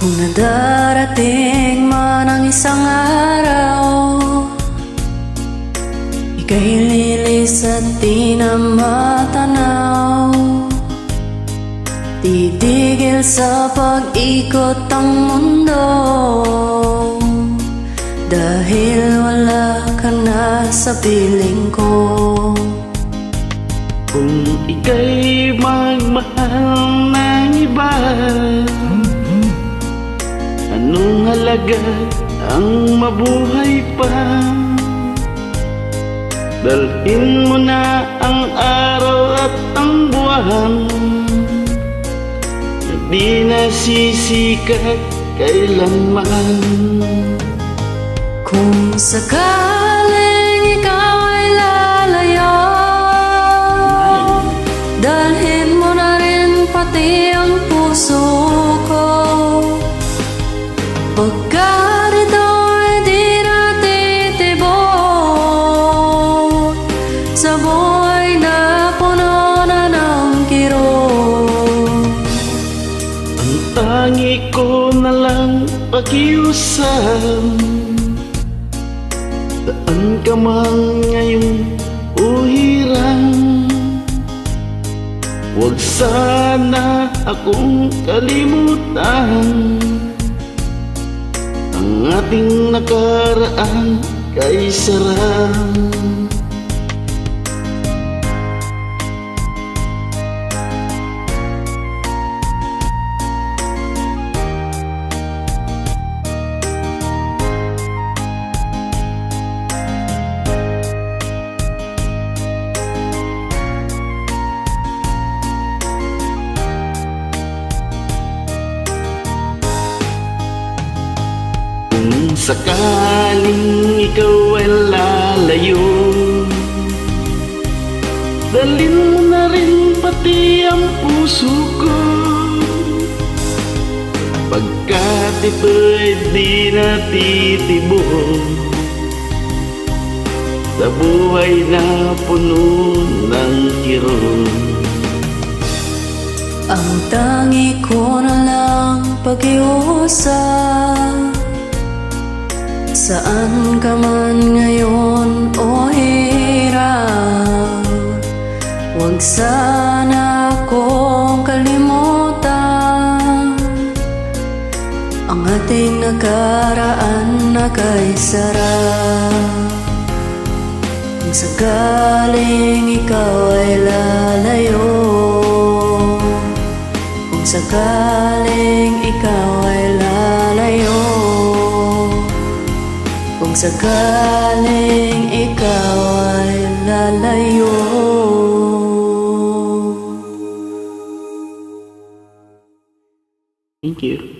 Kung nadarating man ang isang araw, ika'y lilis at di na matanaw. Titigil sa pag-ikot ang mundo, dahil wala ka na sa piling ko. Kung ika'y magmahal ng iba, anong halaga ang mabuhay pa? Dalhin mo na ang araw at ang buwan, na di nasisikat kailanman. Kung sakaling ikaw ay lalayo, dalhin mo na rin pati ang puso ko. Pagkat ito'y di natitibok sa buhay na puno na ng kirot. Ang tangi ko na lang pakiusap, saan ka man ngayon o hirang, huwag sana akong kalimutan. Ang ating nakaraan kay sarang. Kung sakaling ikaw ay lalayo, dalhin mo na rin pati ang puso ko. Pagkat ito'y di natitibok sa buhay na puno ng kirot. Ang tangi ko na lang pakiusap, saan ka man ngayon o hirap, huwag sana akong kalimutan. Ang ating nakaraan na kay sarap. Kung sakaling ikaw ay lalayo, kung sakaling ikaw ay lalayo, kung sakaling ikaw ay lalayo. Thank you.